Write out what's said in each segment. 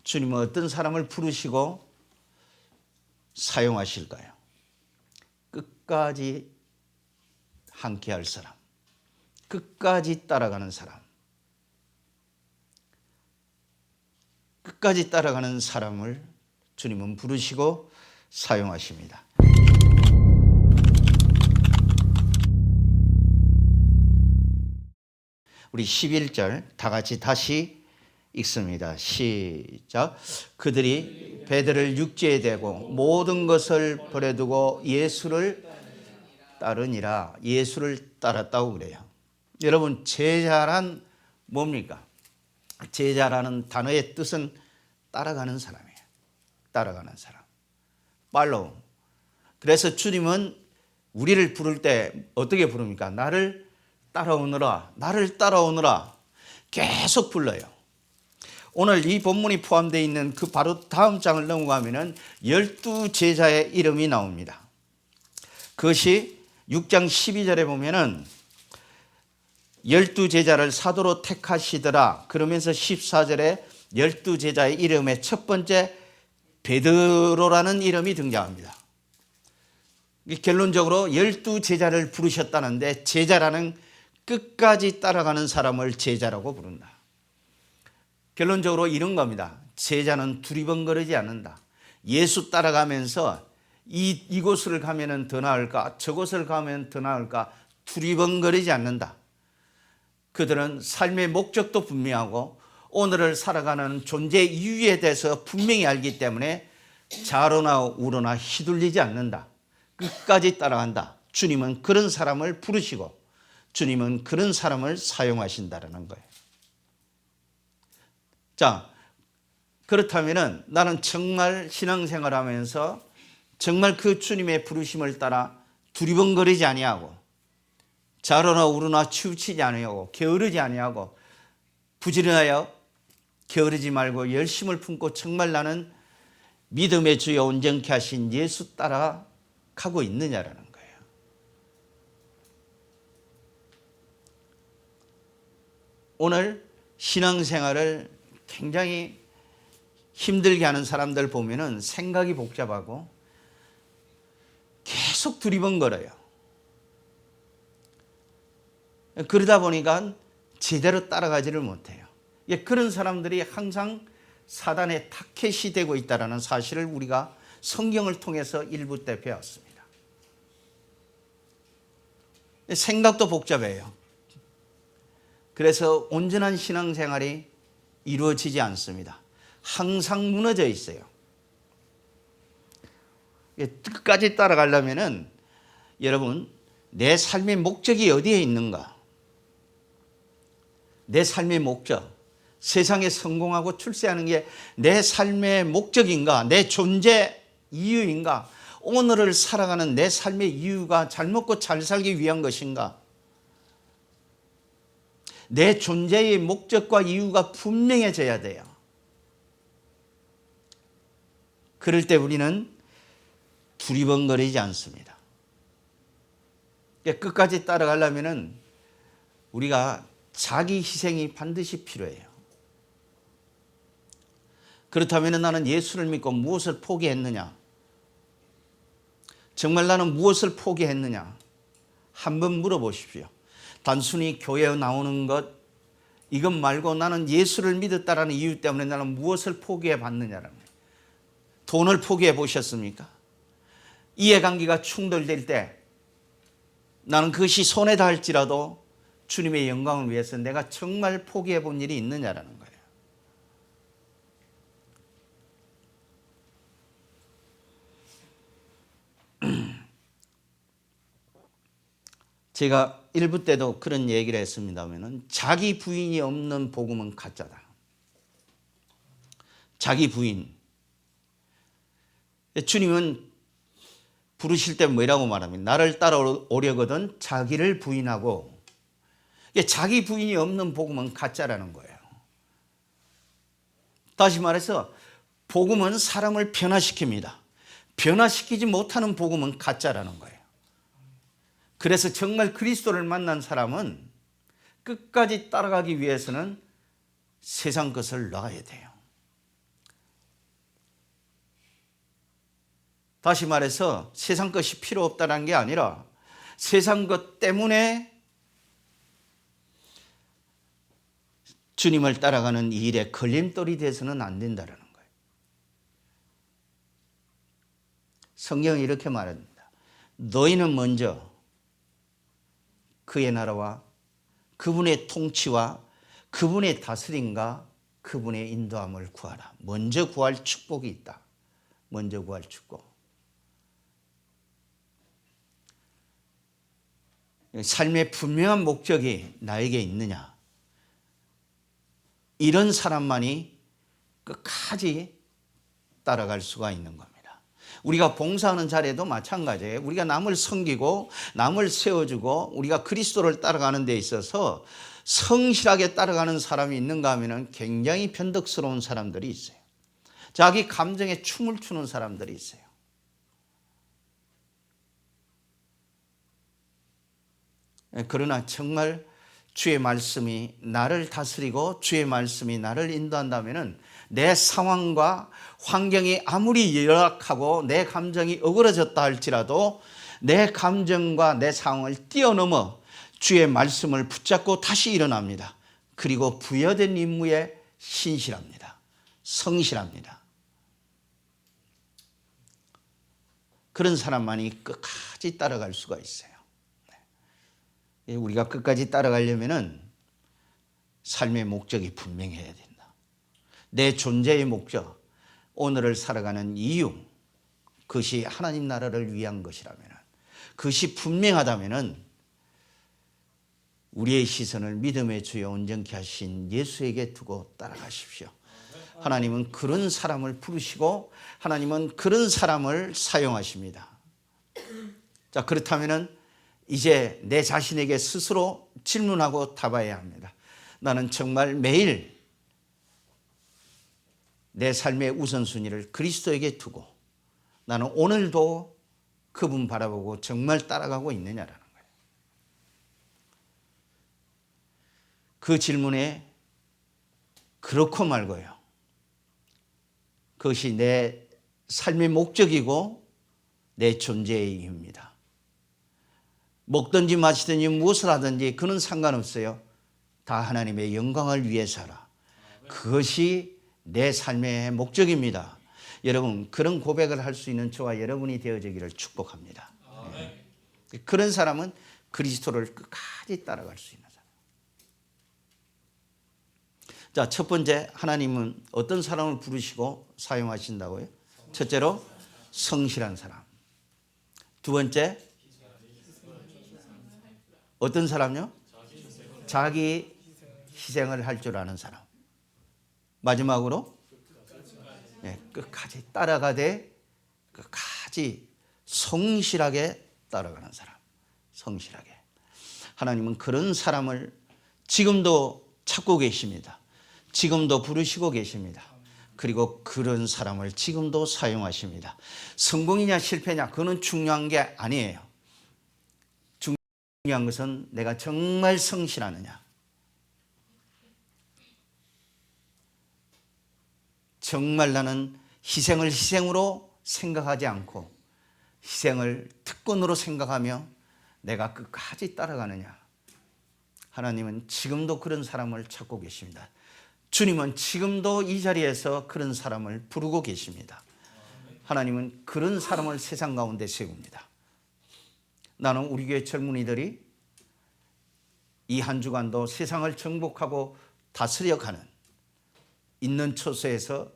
주님은 어떤 사람을 부르시고 사용하실까요? 끝까지 함께할 사람, 끝까지 따라가는 사람, 끝까지 따라가는 사람을 주님은 부르시고 사용하십니다. 우리 11절 다 같이 다시 읽습니다. 시작. 그들이 배들을 육지에 대고 모든 것을 버려두고 예수를 따르니라. 예수를 따랐다고 그래요. 여러분, 제자란 뭡니까? 제자라는 단어의 뜻은 따라가는 사람이에요. 따라가는 사람. 팔로우. 그래서 주님은 우리를 부를 때 어떻게 부릅니까? 나를 따라오너라. 나를 따라오너라. 계속 불러요. 오늘 이 본문이 포함되어 있는 그 바로 다음 장을 넘어가면은 12제자의 이름이 나옵니다. 그것이 6장 12절에 보면은 12제자를 사도로 택하시더라. 그러면서 14절에 12제자의 이름의 첫 번째 베드로라는 이름이 등장합니다. 결론적으로 12제자를 부르셨다는데, 제자라는 끝까지 따라가는 사람을 제자라고 부른다. 결론적으로 이런 겁니다. 제자는 두리번거리지 않는다. 예수 따라가면서 이곳을 가면 더 나을까, 저곳을 가면 더 나을까 두리번거리지 않는다. 그들은 삶의 목적도 분명하고 오늘을 살아가는 존재 이유에 대해서 분명히 알기 때문에 좌로나 우로나 휘둘리지 않는다. 끝까지 따라간다. 주님은 그런 사람을 부르시고 주님은 그런 사람을 사용하신다는 거예요. 자, 그렇다면 나는 정말 신앙생활 하면서 정말 그 주님의 부르심을 따라 두리번거리지 아니하고 좌로나 우로나 치우치지 아니하고 게으르지 아니하고 부지런하여 게으르지 말고 열심을 품고 정말 나는 믿음의 주여 온전케 하신 예수 따라가고 있느냐라는 거예요. 오늘 신앙생활을 굉장히 힘들게 하는 사람들 보면은 생각이 복잡하고 계속 두리번거려요. 그러다 보니까 제대로 따라가지를 못해요. 그런 사람들이 항상 사단의 타켓이 되고 있다는 사실을 우리가 성경을 통해서 일부 때 배웠습니다. 생각도 복잡해요. 그래서 온전한 신앙생활이 이루어지지 않습니다. 항상 무너져 있어요. 끝까지 따라가려면은 여러분, 내 삶의 목적이 어디에 있는가? 내 삶의 목적, 세상에 성공하고 출세하는 게 내 삶의 목적인가? 내 존재 이유인가? 오늘을 살아가는 내 삶의 이유가 잘 먹고 잘 살기 위한 것인가? 내 존재의 목적과 이유가 분명해져야 돼요. 그럴 때 우리는 두리번거리지 않습니다. 끝까지 따라가려면 우리가 자기 희생이 반드시 필요해요. 그렇다면 나는 예수를 믿고 무엇을 포기했느냐? 정말 나는 무엇을 포기했느냐? 한번 물어보십시오. 단순히 교회에 나오는 것, 이것 말고 나는 예수를 믿었다라는 이유 때문에 나는 무엇을 포기해 봤느냐라는 거예요. 돈을 포기해 보셨습니까? 이해관계가 충돌될 때 나는 그것이 손에 닿을지라도 주님의 영광을 위해서 내가 정말 포기해 본 일이 있느냐라는 거예요. 제가 일부 때도 그런 얘기를 했습니다만 자기 부인이 없는 복음은 가짜다. 자기 부인. 주님은 부르실 때 뭐라고 말합니까? 나를 따라오려거든 자기를 부인하고. 자기 부인이 없는 복음은 가짜라는 거예요. 다시 말해서 복음은 사람을 변화시킵니다. 변화시키지 못하는 복음은 가짜라는 거예요. 그래서 정말 그리스도를 만난 사람은 끝까지 따라가기 위해서는 세상 것을 놔야 돼요. 다시 말해서 세상 것이 필요 없다는 게 아니라 세상 것 때문에 주님을 따라가는 이 일에 걸림돌이 돼서는 안 된다는 거예요. 성경이 이렇게 말합니다. 너희는 먼저 그의 나라와 그분의 통치와 그분의 다스림과 그분의 인도함을 구하라. 먼저 구할 축복이 있다. 먼저 구할 축복. 삶의 분명한 목적이 나에게 있느냐? 이런 사람만이 끝까지 따라갈 수가 있는 겁니다. 우리가 봉사하는 자리에도 마찬가지예요. 우리가 남을 섬기고 남을 세워주고 우리가 그리스도를 따라가는 데 있어서 성실하게 따라가는 사람이 있는가 하면 굉장히 변덕스러운 사람들이 있어요. 자기 감정에 춤을 추는 사람들이 있어요. 그러나 정말 주의 말씀이 나를 다스리고 주의 말씀이 나를 인도한다면 내 상황과 환경이 아무리 열악하고 내 감정이 어그러졌다 할지라도 내 감정과 내 상황을 뛰어넘어 주의 말씀을 붙잡고 다시 일어납니다. 그리고 부여된 임무에 신실합니다. 성실합니다. 그런 사람만이 끝까지 따라갈 수가 있어요. 우리가 끝까지 따라가려면 삶의 목적이 분명해야 된다. 내 존재의 목적, 오늘을 살아가는 이유, 그것이 하나님 나라를 위한 것이라면, 그것이 분명하다면 우리의 시선을 믿음의 주여 온전케 하신 예수에게 두고 따라가십시오. 하나님은 그런 사람을 부르시고 하나님은 그런 사람을 사용하십니다. 자, 그렇다면 이제 내 자신에게 스스로 질문하고 답해야 합니다. 나는 정말 매일 내 삶의 우선순위를 그리스도에게 두고 나는 오늘도 그분 바라보고 정말 따라가고 있느냐라는 거예요. 그 질문에 그렇고 말고요. 그것이 내 삶의 목적이고 내 존재의 이유입니다. 먹든지 마시든지 무엇을 하든지 그는 상관없어요. 다 하나님의 영광을 위해서 하라. 그것이 내 삶의 목적입니다. 여러분, 그런 고백을 할 수 있는 저와 여러분이 되어지기를 축복합니다. 네. 그런 사람은 그리스도를 끝까지 따라갈 수 있는 사람. 자, 첫 번째, 하나님은 어떤 사람을 부르시고 사용하신다고요? 첫째로 성실한 사람. 두 번째, 어떤 사람요? 자기 희생을 할 줄 아는 사람. 마지막으로 끝까지 따라가되 끝까지 성실하게 따라가는 사람. 성실하게. 하나님은 그런 사람을 지금도 찾고 계십니다. 지금도 부르시고 계십니다. 그리고 그런 사람을 지금도 사용하십니다. 성공이냐 실패냐 그건 중요한 게 아니에요. 중요한 것은 내가 정말 성실하느냐. 정말 나는 희생을 희생으로 생각하지 않고 희생을 특권으로 생각하며 내가 끝까지 따라가느냐. 하나님은 지금도 그런 사람을 찾고 계십니다. 주님은 지금도 이 자리에서 그런 사람을 부르고 계십니다. 하나님은 그런 사람을 세상 가운데 세웁니다. 나는 우리 교회 젊은이들이 이 한 주간도 세상을 정복하고 다스려가는 있는 처소에서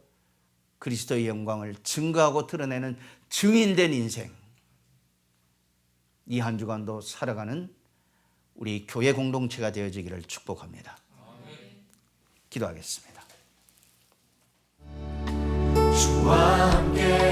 그리스도의 영광을 증거하고 드러내는 증인된 인생, 이 한 주간도 살아가는 우리 교회 공동체가 되어지기를 축복합니다. 기도하겠습니다. 주와 함께